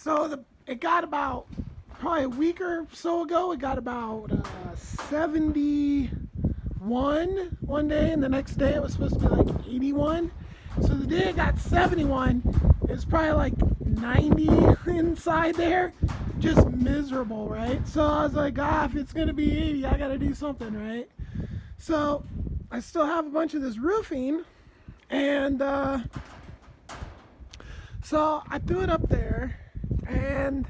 So it got about probably a week or so ago. It got about 71 one day, and the next day it was supposed to be like 81. So the day it got 71, it's probably like 90 inside there, just miserable, right? So I was like, if it's gonna be 80, I gotta do something, right? So I still have a bunch of this roofing, and so I threw it up there, and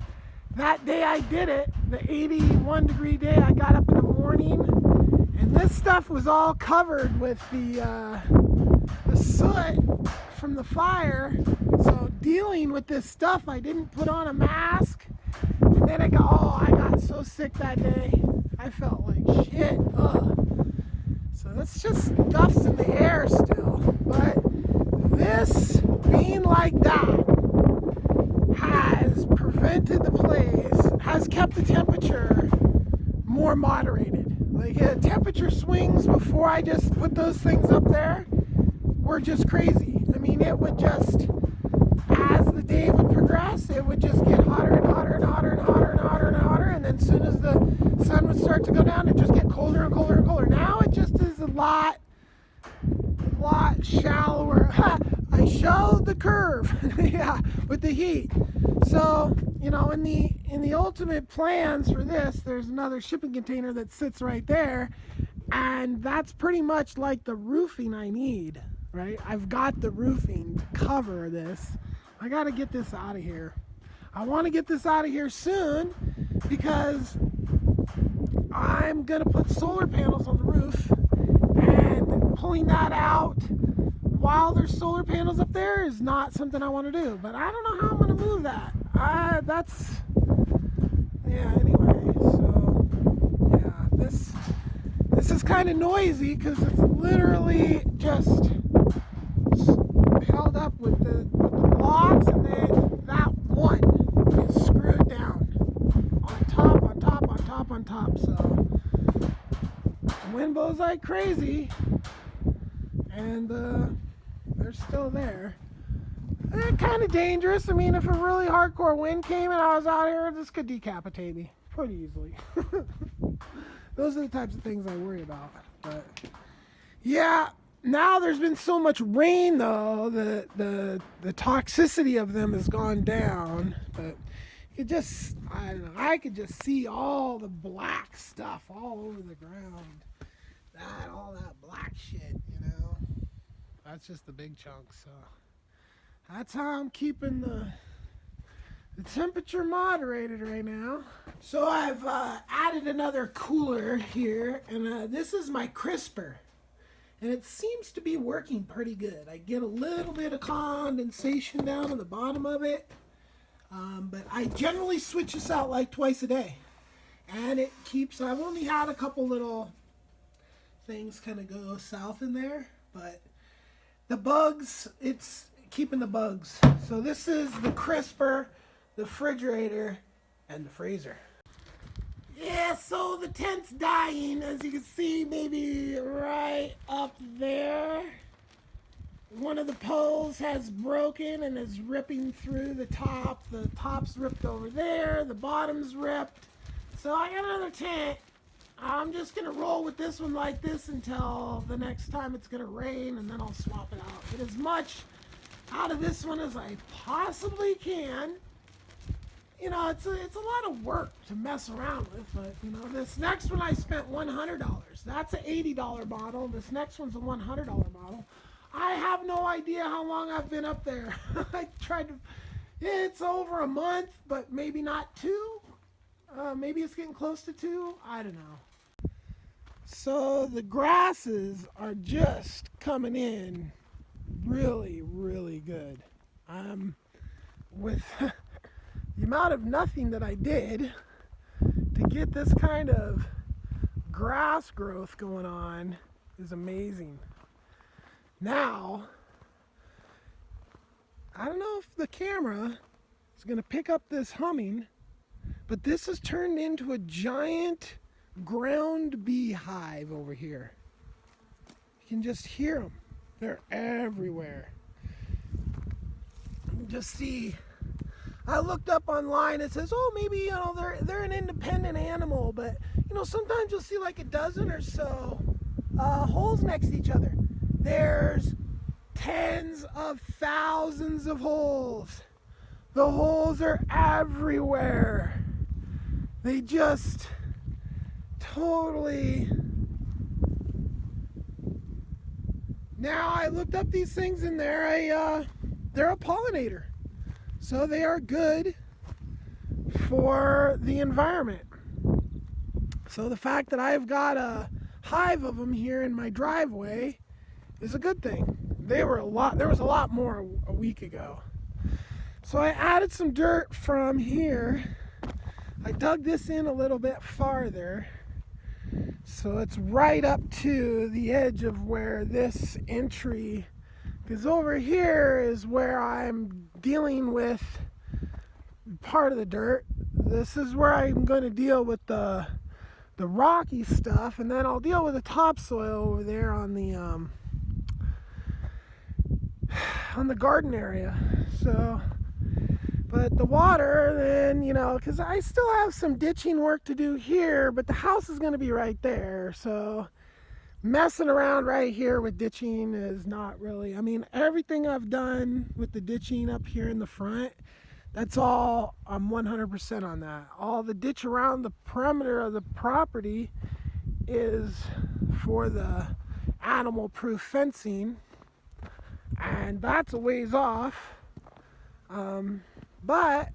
that day I did it, the 81-degree day, I got up in the morning, and this stuff was all covered with the soot from the fire. So dealing with this stuff, I didn't put on a mask, and then I got so sick that day. I felt like shit. Ugh. So that's just stuff's in the air still. But this being like that has prevented the blaze, has kept the temperature more moderated. Like temperature swings before I just put those things up there were just crazy. I mean, it would just, as the day would progress, it would just get hotter and hotter and hotter and hotter and hotter and hotter, and then as soon as the sun would start to go down, it just get colder and colder and colder. Now it just is a lot shallower. I showed the curve, yeah, with the heat. So, in the ultimate plans for this, there's another shipping container that sits right there, and that's pretty much like the roofing I need, right? I've got the roofing to cover this. I got to get this out of here. I want to get this out of here soon because I'm going to put solar panels on the roof, and pulling that out while there's solar panels up there is not something I want to do. But I don't know how I'm going to move that. Anyway, so yeah, this is kind of noisy because it's literally just held up with the blocks, and then that one is screwed down on top, on top, on top, on top. So the wind blows like crazy, and they're still there. They're kind of dangerous. I mean, if a really hardcore wind came and I was out here, this could decapitate me pretty easily. Those are the types of things I worry about. But yeah, now there's been so much rain though, the toxicity of them has gone down. But I don't know, I could just see all the black stuff all over the ground. All that black shit, That's just the big chunk, so that's how I'm keeping the temperature moderated right now. So I've added another cooler here, and this is my crisper, and it seems to be working pretty good. I get a little bit of condensation down on the bottom of it, but I generally switch this out like twice a day, and it keeps. I've only had a couple little things kind of go south in there, but the bugs, it's keeping the bugs. So this is the crisper, the refrigerator, and the freezer. Yeah, so the tent's dying, as you can see, maybe right up there. One of the poles has broken and is ripping through the top. The top's ripped over there, the bottom's ripped. So I got another tent. I'm just going to roll with this one like this until the next time it's going to rain, and then I'll swap it out. Get as much out of this one as I possibly can. It's a lot of work to mess around with, but, this next one I spent $100. That's an $80 bottle. This next one's a $100 bottle. I have no idea how long I've been up there. It's over a month, but maybe not two. Maybe it's getting close to two. I don't know. So the grasses are just coming in really, really good. With the amount of nothing that I did to get this kind of grass growth going on is amazing. Now, I don't know if the camera is going to pick up this humming, but this has turned into a giant ground beehive over here. You can just hear them. They're everywhere. You can just see I looked up online. It says, oh, maybe they're an independent animal, but sometimes you'll see like a dozen or so holes next to each other. There's tens of thousands of holes. The holes are everywhere. They just totally. Now I looked up these things and they're a pollinator. So they are good for the environment. So the fact that I've got a hive of them here in my driveway is a good thing. There was a lot more a week ago. So I added some dirt from here. I dug this in a little bit farther. So it's right up to the edge of where this entry, because over here is where I'm dealing with part of the dirt. This is where I'm going to deal with the rocky stuff, and then I'll deal with the topsoil over there on the garden area. So, but the water, then, because I still have some ditching work to do here, but the house is going to be right there. So messing around right here with ditching is not really, everything I've done with the ditching up here in the front, that's all, I'm 100% on that. All the ditch around the perimeter of the property is for the animal-proof fencing, and that's a ways off. But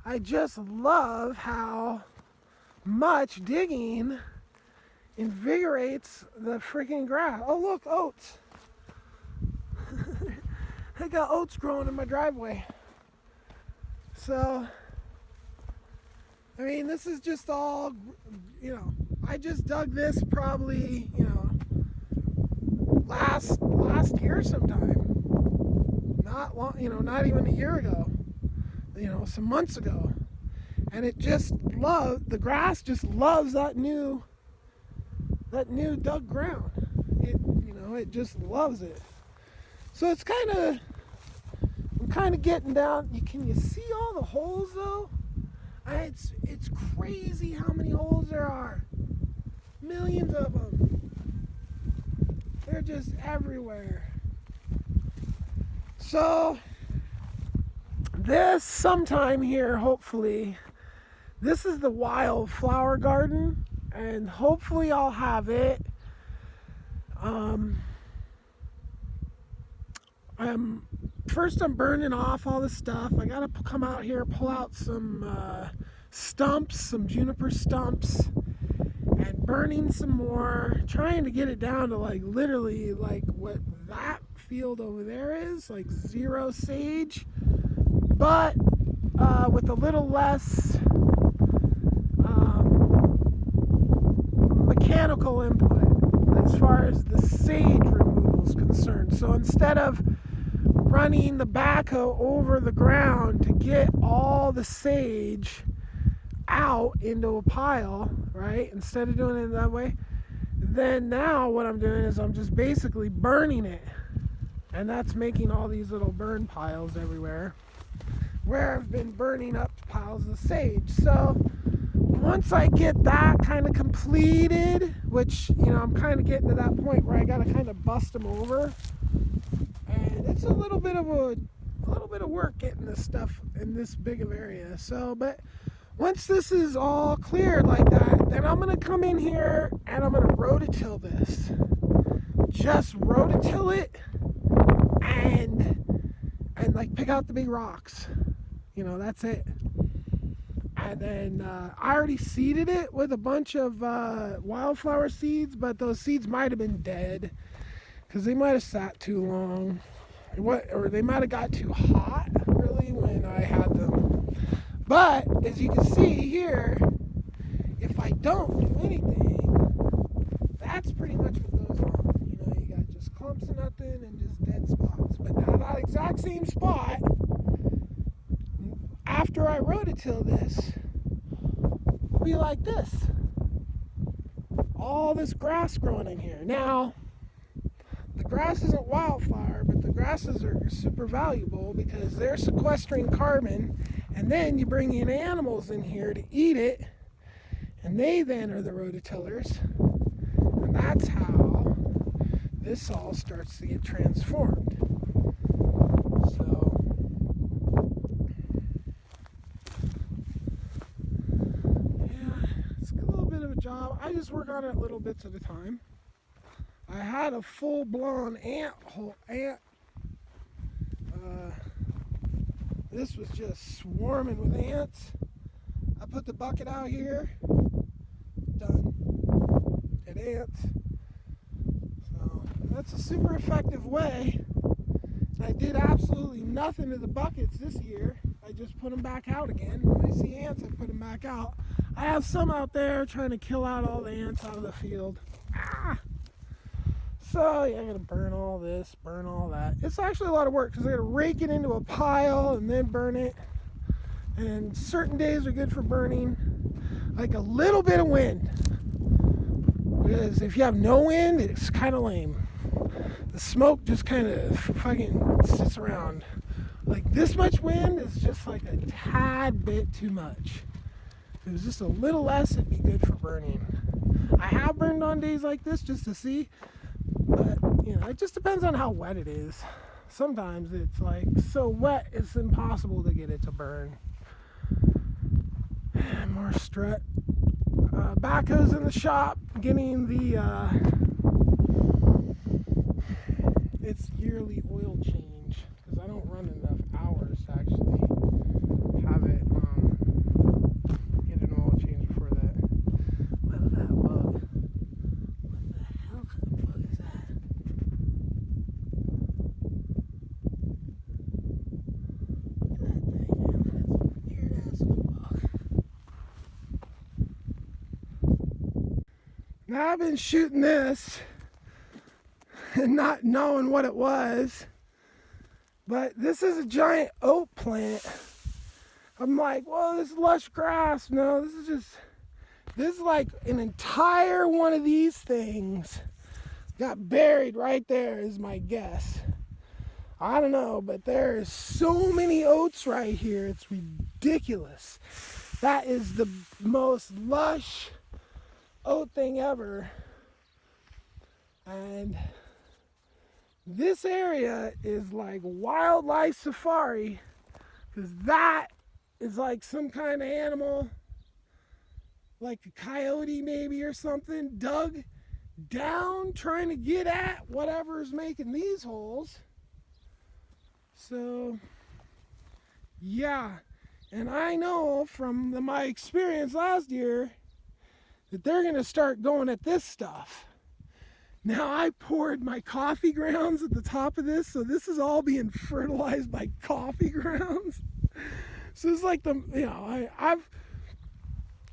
I just love how much digging invigorates the freaking grass. Oh, look, oats. I got oats growing in my driveway. So, this is just all, I just dug this probably, last year sometime. Not long, not even a year ago. Some months ago. And the grass just loves that new dug ground. It just loves it. So I'm kind of getting down. Can you see all the holes though? It's crazy how many holes there are. Millions of them. They're just everywhere. So this sometime here, hopefully, this is the wildflower garden, and hopefully I'll have it. First I'm burning off all the stuff. I gotta come out here, pull out some stumps, some juniper stumps, and burning some more, trying to get it down to literally what that field over there is, 0 sage, but with a little less mechanical input as far as the sage removal is concerned. So instead of running the backhoe over the ground to get all the sage out into a pile, right? Instead of doing it that way, then now what I'm doing is I'm just basically burning it. And that's making all these little burn piles everywhere where I've been burning up piles of sage. So once I get that kind of completed, which, I'm kind of getting to that point where I got to kind of bust them over. And it's a little bit of work getting this stuff in this big of area. So, but once this is all cleared like that, then I'm going to come in here and I'm going to rototill this. Just rototill it and pick out the big rocks. That's it. And then I already seeded it with a bunch of wildflower seeds, but those seeds might have been dead because they might have sat too long. Or they might have got too hot, really, when I had them. But, as you can see here, if I don't do anything, that's pretty much what goes on. You got just clumps of nothing and just dead spots. But now that exact same spot, after I rototill this, will be like this. All this grass growing in here. Now, the grass isn't wildfire, but the grasses are super valuable because they're sequestering carbon, and then you bring in animals in here to eat it, and they then are the rototillers, and that's how this all starts to get transformed. So yeah, it's a little bit of a job. I just work on it little bits at a time. I had a full-blown ant. This was just swarming with ants. I put the bucket out here. Done. Dead ants. So that's a super effective way. I did absolutely nothing to the buckets this year. I just put them back out again. When I see ants, I put them back out. I have some out there trying to kill out all the ants out of the field. Ah! So yeah, I gotta burn all this, burn all that. It's actually a lot of work because I gotta rake it into a pile and then burn it. And certain days are good for burning. Like a little bit of wind. Because if you have no wind, it's kind of lame. The smoke just kind of fucking sits around. Like this much wind is just like a tad bit too much. If it was just a little less, it'd be good for burning. I have burned on days like this just to see. But, you know, it just depends on how wet it is. Sometimes it's like so wet it's impossible to get it to burn. More strut. Backhoe's in the shop getting the its yearly oil change because I don't run enough hours to actually have it get an oil change before that. What is that bug? What the hell kind of bug is that? Look at that thing, man. That's a weird ass bug. Now I've been shooting this and not knowing what it was, but this is a giant oat plant. I'm like, well, this is lush grass. No, this is like an entire one of these things got buried right there is my guess. I don't know, but there's so many oats right here. It's ridiculous. That is the most lush oat thing ever. And this area is like wildlife safari because that is like some kind of animal, like a coyote maybe or something, dug down trying to get at whatever's making these holes. So yeah, and I know from my experience last year that they're going to start going at this stuff. Now I poured my coffee grounds at the top of this, so this is all being fertilized by coffee grounds. So it's like I've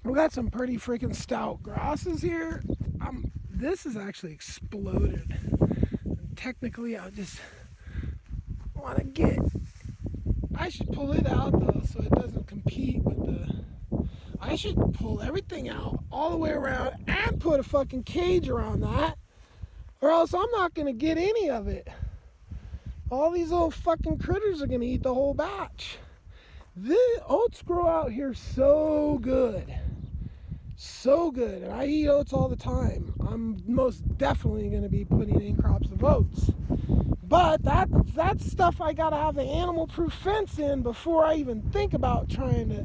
got some pretty freaking stout grasses here. This is actually exploded. And technically, I just want to I should pull it out though, so it doesn't compete with I should pull everything out all the way around and put a fucking cage around that. Or else I'm not going to get any of it. All these little fucking critters are going to eat the whole batch. The oats grow out here so good. So good. And I eat oats all the time. I'm most definitely going to be putting in crops of oats. But that's stuff I got to have the animal-proof fence in before I even think about trying to,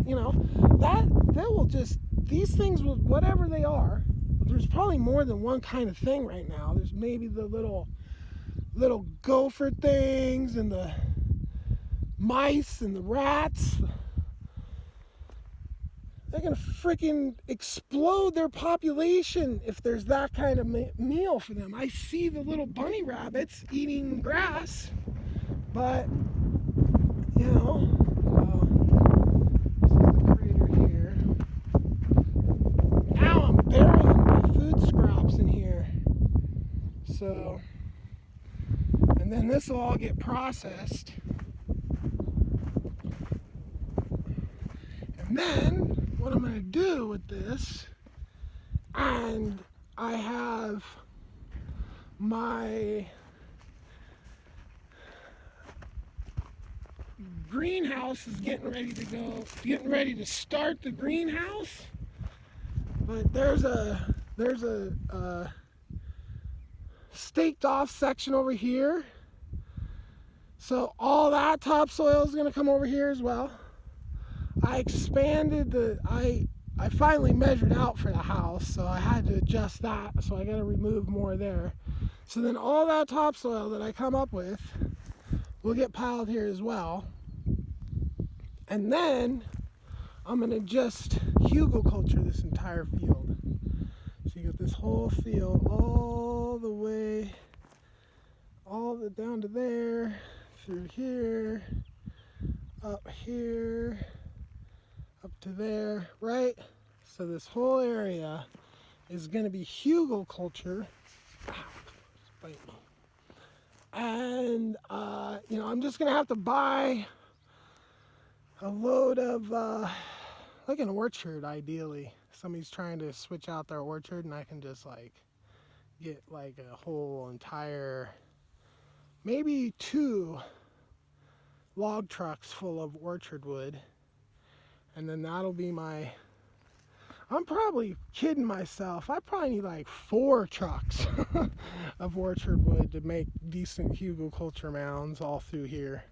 these things, whatever they are, there's probably more than one kind of thing right now. There's maybe the little gopher things and the mice and the rats. They're gonna freaking explode their population if there's that kind of meal for them. I see the little bunny rabbits eating grass, but this is the crater here. Now I'm burying my food scraps in here. So, and then this will all get processed. And then what I'm going to do with this, and I have my greenhouse is getting ready to start the greenhouse. But there's a staked off section over here. So all that topsoil is going to come over here as well. I finally measured out for the house, so I had to adjust that, so I got to remove more there. So then all that topsoil that I come up with will get piled here as well. And then I'm going to just hugelkultur this entire field. So you got this whole field all the way, down to there, through here, up here, up to there, right? So this whole area is going to be hugelkultur. And, I'm just going to have to buy a load of, like an orchard, ideally. Somebody's trying to switch out their orchard, and I can just, get, a whole entire, maybe 2 log trucks full of orchard wood. And then that'll be I'm probably kidding myself. I probably need 4 trucks of orchard wood to make decent hugelkultur mounds all through here.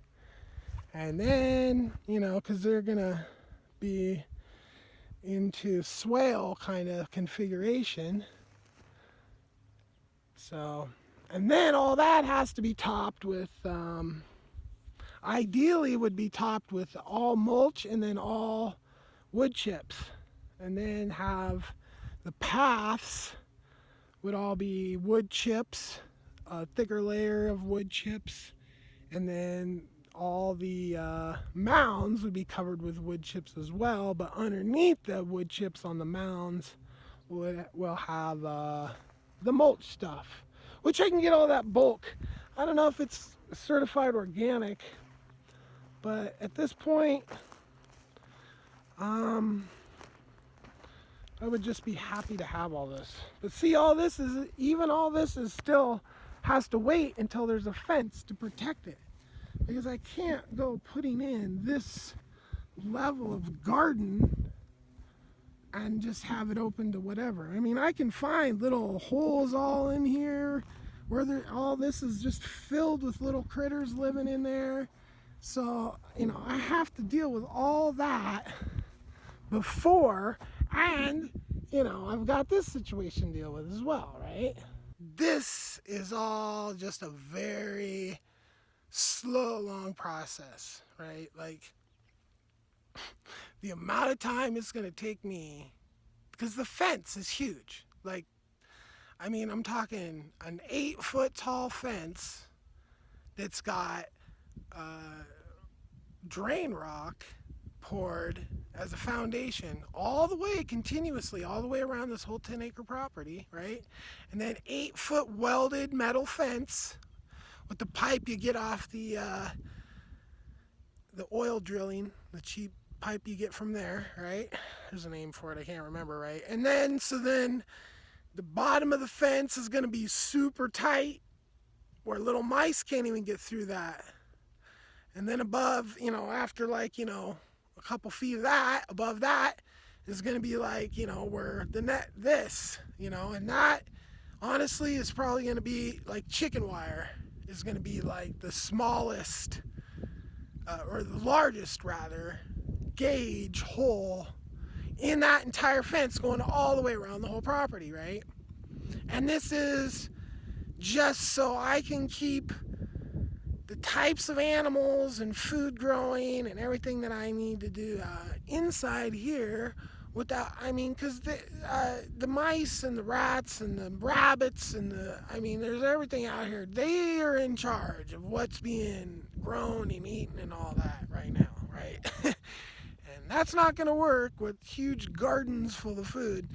And then, because they're going to be into swale kind of configuration. So, and then all that has to be topped with, ideally would be topped with all mulch and then all wood chips. And then have the paths would all be wood chips, a thicker layer of wood chips, and then all the mounds would be covered with wood chips as well, but underneath the wood chips on the mounds will have the mulch stuff, which I can get all that bulk. I don't know if it's certified organic, but at this point, I would just be happy to have all this. But see, all this is still has to wait until there's a fence to protect it. Because I can't go putting in this level of garden and just have it open to whatever. I mean, I can find little holes all in here where all this is just filled with little critters living in there. So, I have to deal with all that before, and, I've got this situation to deal with as well, right? This is all just a very slow, long process, right? The amount of time it's going to take me, because the fence is huge. I'm talking an 8-foot tall fence that's got drain rock poured as a foundation all the way continuously, all the way around this whole 10-acre property, right? And then 8-foot welded metal fence with the pipe you get off the oil drilling, the cheap pipe you get from there, right? There's a name for it, I can't remember, right? And then, the bottom of the fence is going to be super tight where little mice can't even get through that. And then above, after a couple feet of that, above that is going to be where the net, and that honestly is probably going to be chicken wire is going to be the smallest, or the largest rather, gauge hole in that entire fence going all the way around the whole property, right? And this is just so I can keep the types of animals and food growing and everything that I need to do inside here without, because the mice and the rats and the rabbits and there's everything out here. They are in charge of what's being grown and eaten and all that right now, right? And that's not going to work with huge gardens full of food.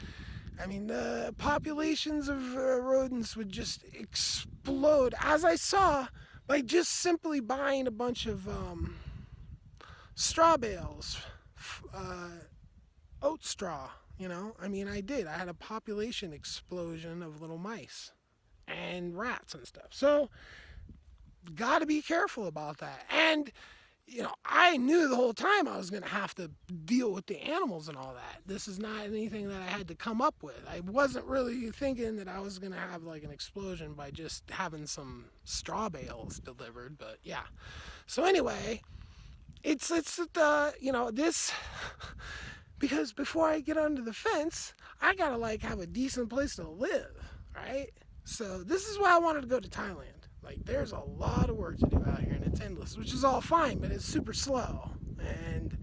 The populations of rodents would just explode, as I saw, by just simply buying a bunch of straw bales, oat straw, I did. I had a population explosion of little mice and rats and stuff. So, got to be careful about that. And, I knew the whole time I was going to have to deal with the animals and all that. This is not anything that I had to come up with. I wasn't really thinking that I was going to have like an explosion by just having some straw bales delivered, but yeah. So anyway, it's this, because before I get under the fence, I got to like have a decent place to live, right? So this is why I wanted to go to Thailand. Like, there's a lot of work to do out here, and it's endless, which is all fine, but it's super slow. And,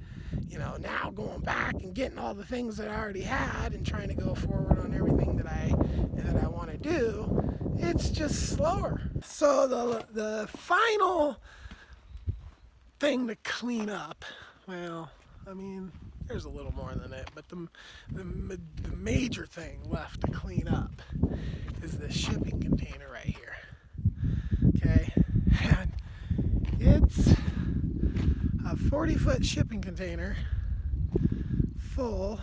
now going back and getting all the things that I already had and trying to go forward on everything that I want to do, it's just slower. So the final thing to clean up, well, I mean, there's a little more than it, but the major thing left to clean up is this shipping container right here. Okay, and it's a 40-foot shipping container full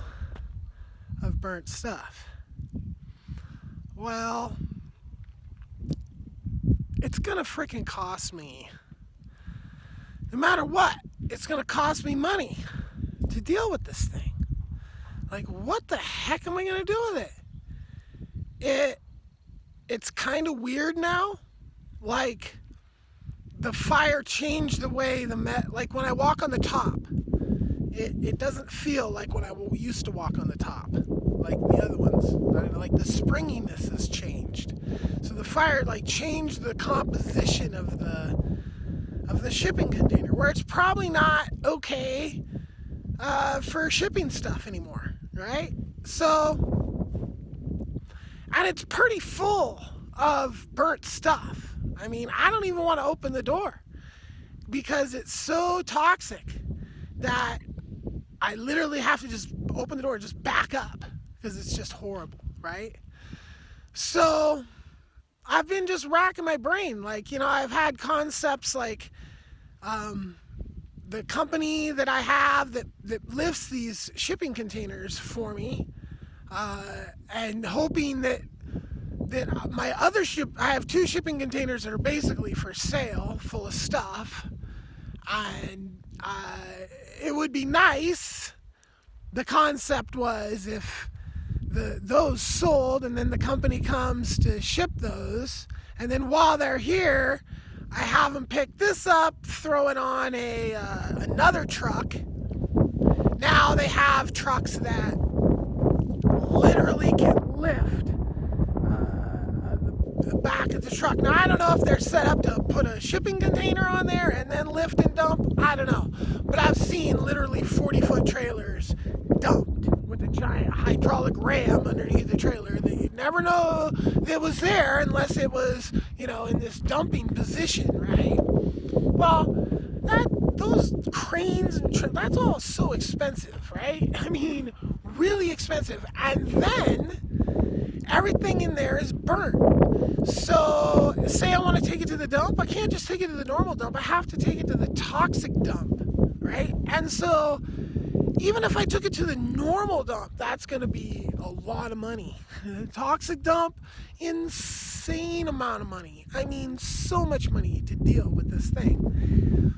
of burnt stuff. Well, it's gonna freaking cost me, no matter what, it's gonna cost me money to deal with this thing. Like, what the heck am I gonna do with it? It's kind of weird now. Like, the fire changed the way like when I walk on the top, it doesn't feel like when I used to walk on the top, like the other ones. Like, the springiness has changed. So the fire like changed the composition of the shipping container, where it's probably not okay for shipping stuff anymore, right? So, and it's pretty full of burnt stuff. I mean, I don't even want to open the door because it's so toxic that I literally have to just open the door and just back up because it's just horrible, right? So I've been just racking my brain. Like, I've had concepts like the company that I have that lifts these shipping containers for me, and hoping that my other I have 2 shipping containers that are basically for sale, full of stuff, and it would be nice. The concept was if those sold, and then the company comes to ship those, and then while they're here, I have them pick this up, throw it on another truck. Now they have trucks that literally can lift the back of the truck. Now, I don't know if they're set up to put a shipping container on there and then lift and dump. I don't know. But I've seen literally 40-foot trailers dumped with a giant hydraulic ram underneath the trailer that you'd never know it was there unless it was, in this dumping position, right? Well, those cranes and that's all so expensive, right? I mean, really expensive. And then everything in there is burnt. So say I want to take it to the dump, I can't just take it to the normal dump. I have to take it to the toxic dump, right? And so even if I took it to the normal dump, that's going to be a lot of money. The toxic dump, insane amount of money. I mean, so much money to deal with this thing.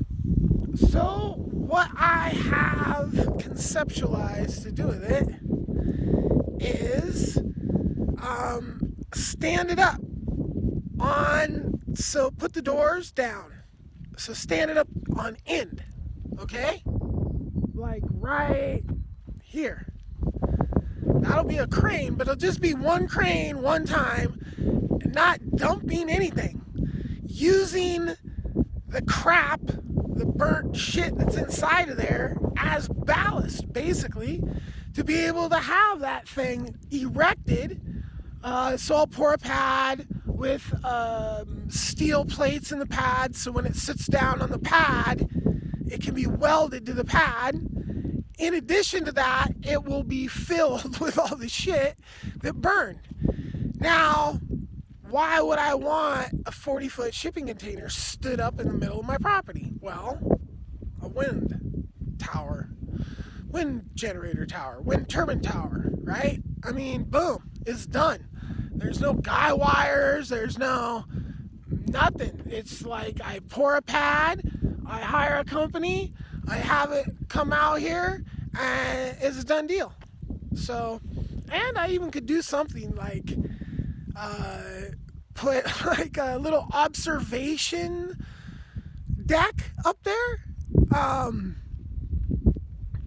So what I have conceptualized to do with it is stand it up so put the doors down. So stand it up on end, okay? Like right here. That'll be a crane, but it'll just be one crane, one time, not dumping anything. Using the crap, the burnt shit that's inside of there as ballast, basically, to be able to have that thing erected. So I'll pour a pad with steel plates in the pad, so when it sits down on the pad, it can be welded to the pad. In addition to that, it will be filled with all the shit that burned. Now, why would I want a 40-foot shipping container stood up in the middle of my property? Well, a wind generator tower, wind turbine tower, right? I mean, boom, it's done. There's no guy wires, there's no nothing. It's like I pour a pad, I hire a company, I have it come out here, and it's a done deal. So, and I even could do something like put like a little observation deck up there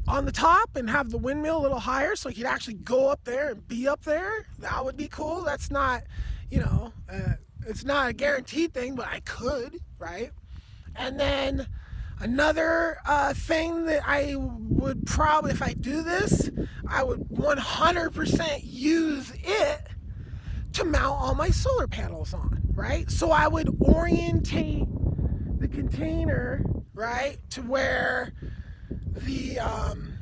on the top and have the windmill a little higher so you could actually go up there and be up there. That would be cool. That's not, it's not a guaranteed thing, but I could, right? And then another thing that I would probably, if I do this, I would 100% use it to mount all my solar panels on, right? So I would orientate the container, right, to where the, I'm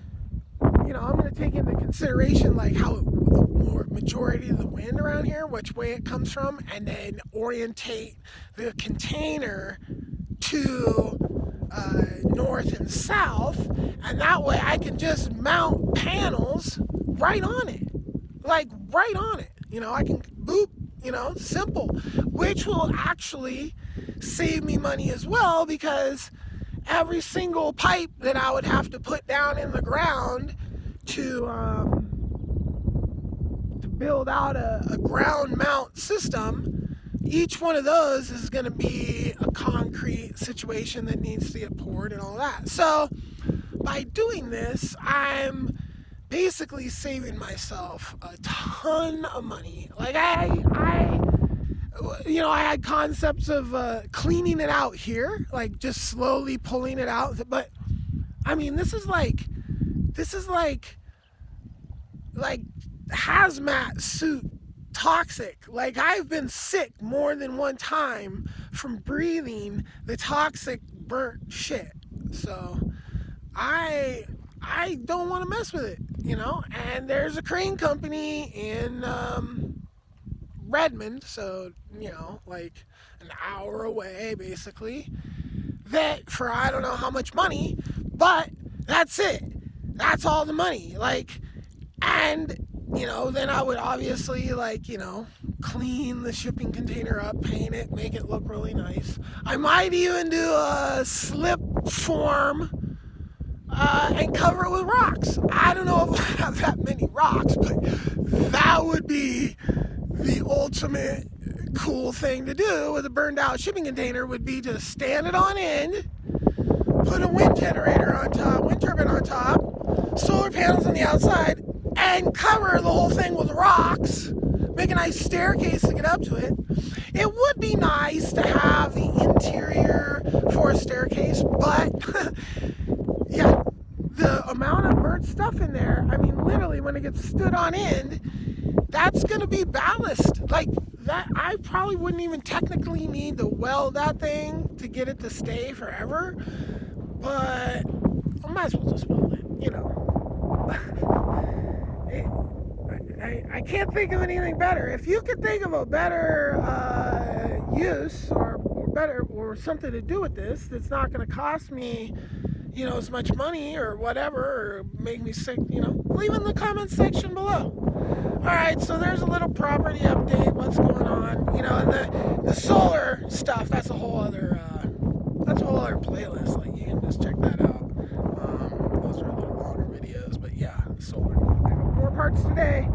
going to take into consideration like how the majority of the wind around here, which way it comes from, and then orientate the container to north and south, and that way I can just mount panels right on it, like right on it. I can boop, simple, which will actually save me money as well, because every single pipe that I would have to put down in the ground to build out a ground mount system, each one of those is going to be a concrete situation that needs to get poured and all that. So by doing this, I'm basically saving myself a ton of money. Like I had concepts of cleaning it out here, like just slowly pulling it out. But I mean, this is like hazmat suit toxic. Like I've been sick more than one time from breathing the toxic burnt shit. So I don't want to mess with it, and there's a crane company in Redmond, so like an hour away basically, that for I don't know how much money, but that's it, that's all the money, like. And then I would obviously clean the shipping container up, paint it, make it look really nice. I might even do a slip form and cover it with rocks. I don't know if I have that many rocks, but that would be the ultimate cool thing to do with a burned out shipping container, would be to stand it on end, put a wind generator on top, wind turbine on top, solar panels on the outside, and cover the whole thing with rocks, make a nice staircase to get up to it. It would be nice to have the interior for a staircase, but yeah, the amount of burnt stuff in there, I mean, literally when it gets stood on end, that's going to be ballast. Like that, I probably wouldn't even technically need to weld that thing to get it to stay forever, but I might as well just weld it, I can't think of anything better. If you could think of a better use or better or something to do with this that's not going to cost me, as much money or whatever, or make me sick, leave in the comment section below. Alright, so there's a little property update, what's going on, and the solar stuff, that's a whole other playlist. Like, you can just check that out. Those are a little longer videos, but yeah, solar. More parts today.